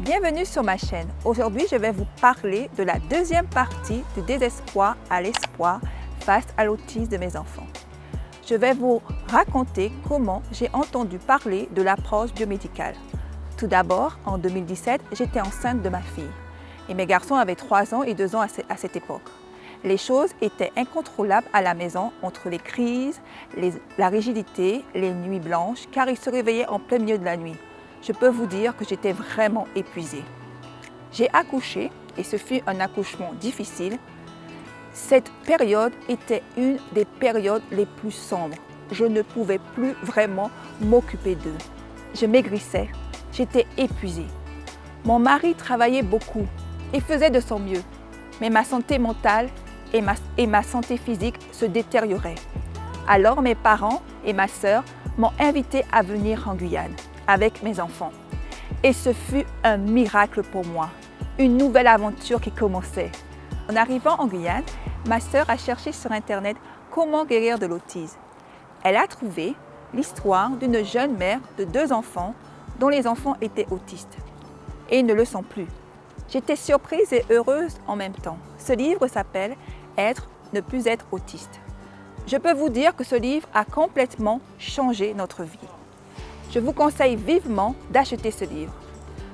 Bienvenue sur ma chaîne. Aujourd'hui, je vais vous parler de la deuxième partie du désespoir à l'espoir face à l'autisme de mes enfants. Je vais vous raconter comment j'ai entendu parler de l'approche biomédicale. Tout d'abord, en 2017, j'étais enceinte de ma fille et mes garçons avaient 3 ans et 2 ans à cette époque. Les choses étaient incontrôlables à la maison entre les crises, la rigidité, les nuits blanches, car ils se réveillaient en plein milieu de la nuit. Je peux vous dire que j'étais vraiment épuisée. J'ai accouché et ce fut un accouchement difficile. Cette période était une des périodes les plus sombres. Je ne pouvais plus vraiment m'occuper d'eux. Je maigrissais, j'étais épuisée. Mon mari travaillait beaucoup et faisait de son mieux, mais ma santé mentale et ma santé physique se détérioraient. Alors mes parents et ma sœur m'ont invitée à venir en Guyane avec mes enfants. Et ce fut un miracle pour moi, une nouvelle aventure qui commençait. En arrivant en Guyane, ma sœur a cherché sur Internet comment guérir de l'autisme. Elle a trouvé l'histoire d'une jeune mère de 2 enfants dont les enfants étaient autistes et ne le sont plus. J'étais surprise et heureuse en même temps. Ce livre s'appelle « Être, ne plus être autiste ». Je peux vous dire que ce livre a complètement changé notre vie. Je vous conseille vivement d'acheter ce livre.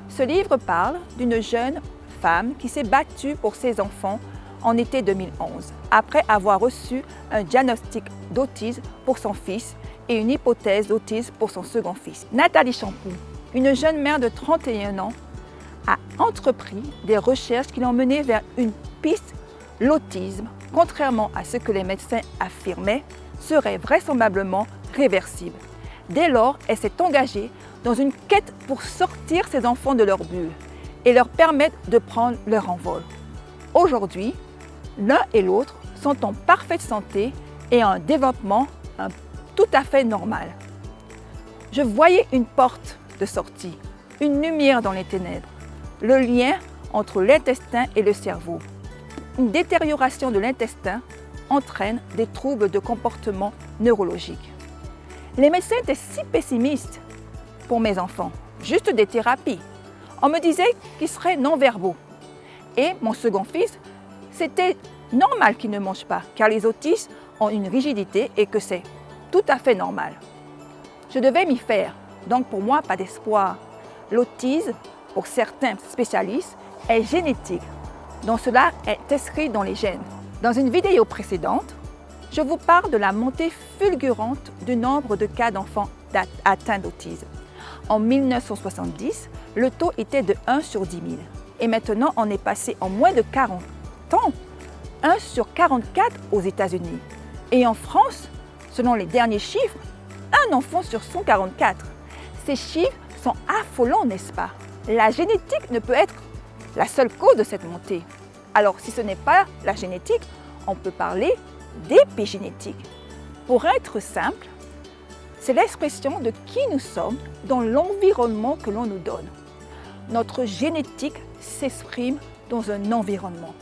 Ce livre parle d'une jeune femme qui s'est battue pour ses enfants en été 2011, après avoir reçu un diagnostic d'autisme pour son fils et une hypothèse d'autisme pour son second fils. Nathalie Champoux, une jeune mère de 31 ans, a entrepris des recherches qui l'ont menée vers une piste. L'autisme, contrairement à ce que les médecins affirmaient, serait vraisemblablement réversible. Dès lors, elle s'est engagée dans une quête pour sortir ses enfants de leur bulle et leur permettre de prendre leur envol. Aujourd'hui, l'un et l'autre sont en parfaite santé et en développement tout à fait normal. Je voyais une porte de sortie, une lumière dans les ténèbres, le lien entre l'intestin et le cerveau. Une détérioration de l'intestin entraîne des troubles de comportement neurologique. Les médecins étaient si pessimistes pour mes enfants, juste des thérapies. On me disait qu'ils seraient non-verbaux. Et mon second fils, c'était normal qu'il ne mange pas, car les autistes ont une rigidité et que c'est tout à fait normal. Je devais m'y faire, donc pour moi, pas d'espoir. L'autisme, pour certains spécialistes, est génétique, donc cela est inscrit dans les gènes. Dans une vidéo précédente, je vous parle de la montée fulgurante du nombre de cas d'enfants atteints d'autisme. En 1970, le taux était de 1 sur 10 000. Et maintenant, on est passé en moins de 40 ans, 1 sur 44 aux États-Unis. Et en France, selon les derniers chiffres, un enfant sur 144. Ces chiffres sont affolants, n'est-ce pas? La génétique ne peut être la seule cause de cette montée. Alors, si ce n'est pas la génétique, on peut parler d'épigénétique. Pour être simple, c'est l'expression de qui nous sommes dans l'environnement que l'on nous donne. Notre génétique s'exprime dans un environnement.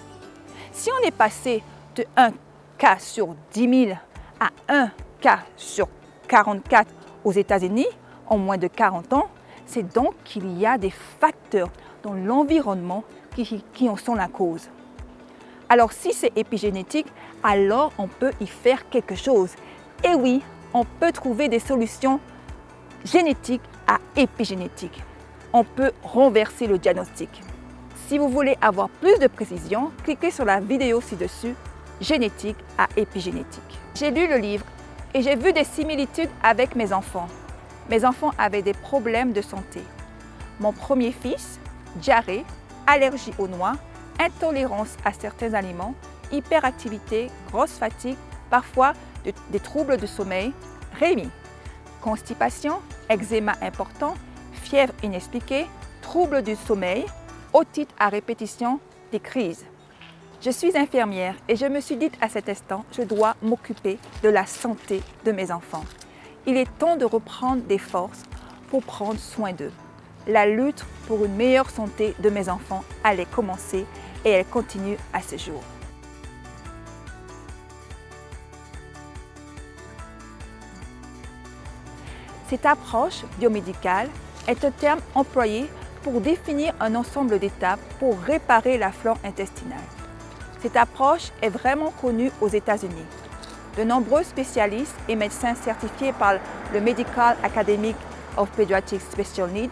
Si on est passé de 1 cas sur 10 000 à 1 cas sur 44 aux États-Unis en moins de 40 ans, c'est donc qu'il y a des facteurs dans l'environnement qui en sont la cause. Alors si c'est épigénétique, alors on peut y faire quelque chose. Et oui, on peut trouver des solutions génétiques à épigénétiques. On peut renverser le diagnostic. Si vous voulez avoir plus de précision, cliquez sur la vidéo ci-dessus, génétique à épigénétique. J'ai lu le livre et j'ai vu des similitudes avec mes enfants. Mes enfants avaient des problèmes de santé. Mon premier fils, diarrhée, allergie aux noix, intolérance à certains aliments, hyperactivité, grosse fatigue, parfois des troubles de sommeil. Rémi, constipation, eczéma important, fièvre inexpliquée, troubles du sommeil, otite à répétition, des crises. Je suis infirmière et je me suis dit à cet instant, je dois m'occuper de la santé de mes enfants. Il est temps de reprendre des forces pour prendre soin d'eux. La lutte pour une meilleure santé de mes enfants allait commencer et elle continue à ce jour. Cette approche biomédicale est un terme employé pour définir un ensemble d'étapes pour réparer la flore intestinale. Cette approche est vraiment connue aux États-Unis. De nombreux spécialistes et médecins certifiés par le Medical Academy of Pediatric Special Needs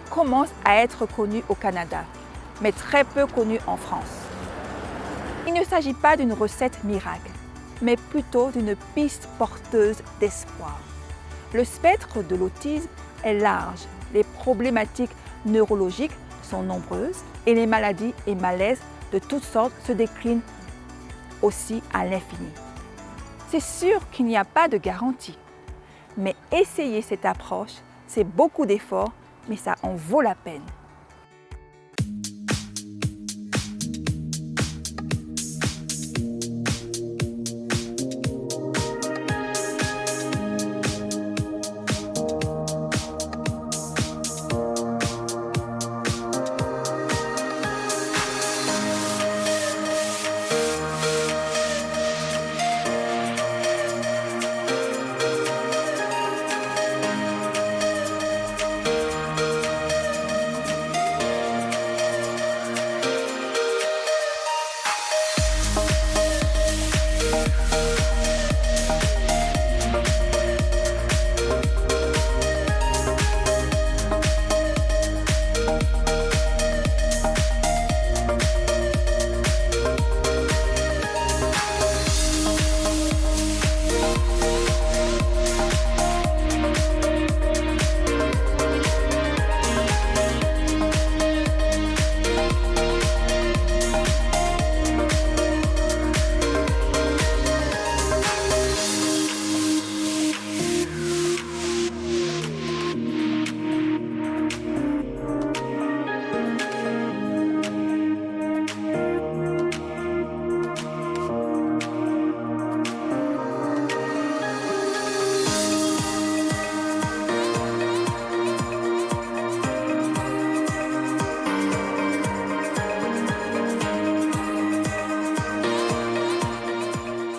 commencent à être connus au Canada, mais très peu connus en France. Il ne s'agit pas d'une recette miracle, mais plutôt d'une piste porteuse d'espoir. Le spectre de l'autisme est large, les problématiques neurologiques sont nombreuses et les maladies et malaises de toutes sortes se déclinent aussi à l'infini. C'est sûr qu'il n'y a pas de garantie, mais essayer cette approche, c'est beaucoup d'efforts, mais ça en vaut la peine.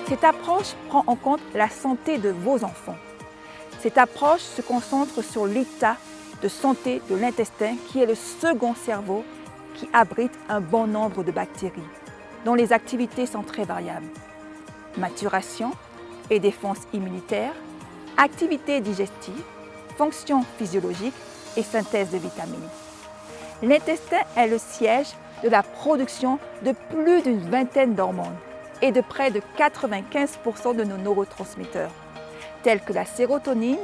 Cette approche prend en compte la santé de vos enfants. Cette approche se concentre sur l'état de santé de l'intestin qui est le second cerveau qui abrite un bon nombre de bactéries, dont les activités sont très variables. Maturation et défense immunitaire, activité digestive, fonction physiologique et synthèse de vitamines. L'intestin est le siège de la production de plus d'une vingtaine d'hormones et de près de 95% de nos neurotransmetteurs, tels que la sérotonine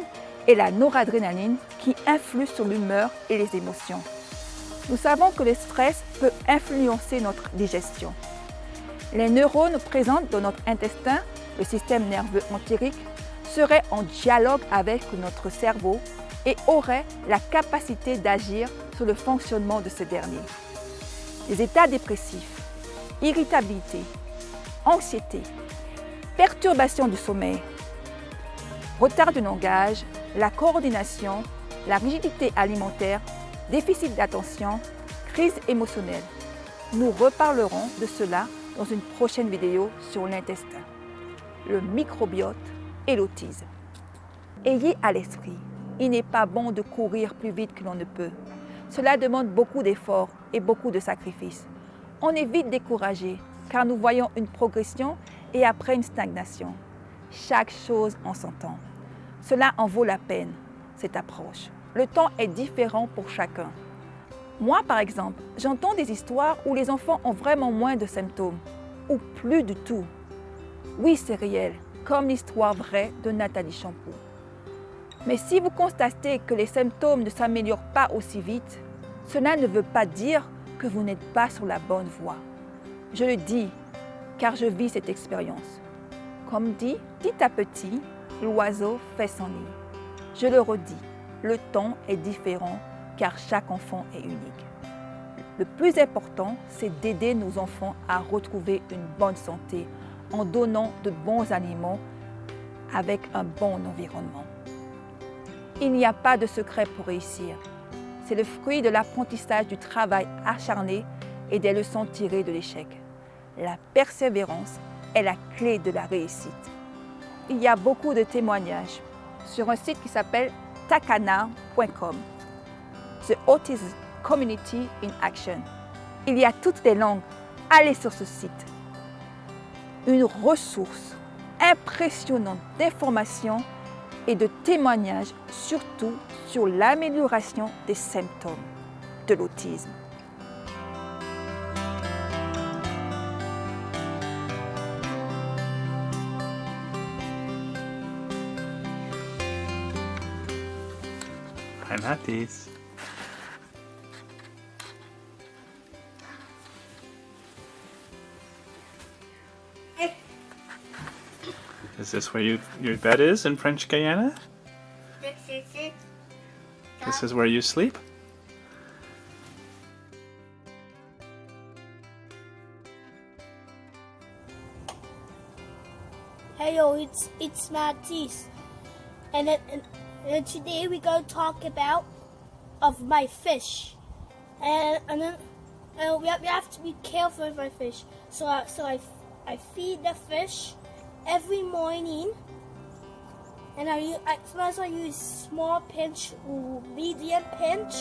et la noradrénaline qui influent sur l'humeur et les émotions. Nous savons que le stress peut influencer notre digestion. Les neurones présents dans notre intestin, le système nerveux entérique, seraient en dialogue avec notre cerveau et auraient la capacité d'agir sur le fonctionnement de ce dernier. Les états dépressifs, irritabilité, anxiété, perturbation du sommeil, retard du langage, la coordination, la rigidité alimentaire, déficit d'attention, crise émotionnelle. Nous reparlerons de cela dans une prochaine vidéo sur l'intestin, le microbiote et l'autisme. Ayez à l'esprit, il n'est pas bon de courir plus vite que l'on ne peut. Cela demande beaucoup d'efforts et beaucoup de sacrifices. On est vite découragé car nous voyons une progression et après une stagnation. Chaque chose en son temps. Cela en vaut la peine, cette approche. Le temps est différent pour chacun. Moi, par exemple, j'entends des histoires où les enfants ont vraiment moins de symptômes, ou plus du tout. Oui, c'est réel, comme l'histoire vraie de Nathalie Champoux. Mais si vous constatez que les symptômes ne s'améliorent pas aussi vite, cela ne veut pas dire que vous n'êtes pas sur la bonne voie. Je le dis, car je vis cette expérience. Comme dit, petit à petit, l'oiseau fait son nid. Je le redis, le temps est différent car chaque enfant est unique. Le plus important, c'est d'aider nos enfants à retrouver une bonne santé en donnant de bons aliments avec un bon environnement. Il n'y a pas de secret pour réussir. C'est le fruit de l'apprentissage du travail acharné et des leçons tirées de l'échec. La persévérance est la clé de la réussite. Il y a beaucoup de témoignages sur un site qui s'appelle takana.com. The Autism Community in Action. Il y a toutes les langues. Allez sur ce site. Une ressource impressionnante d'informations et de témoignages, surtout sur l'amélioration des symptômes de l'autisme. Hi, Matthews. Is this where your bed is in French Guiana? This is where you sleep? Hello, it's Matisse, and today we're going to talk about of my fish, and then we have to be careful with my fish. So I feed the fish every morning, and sometimes I use small pinch or medium pinch.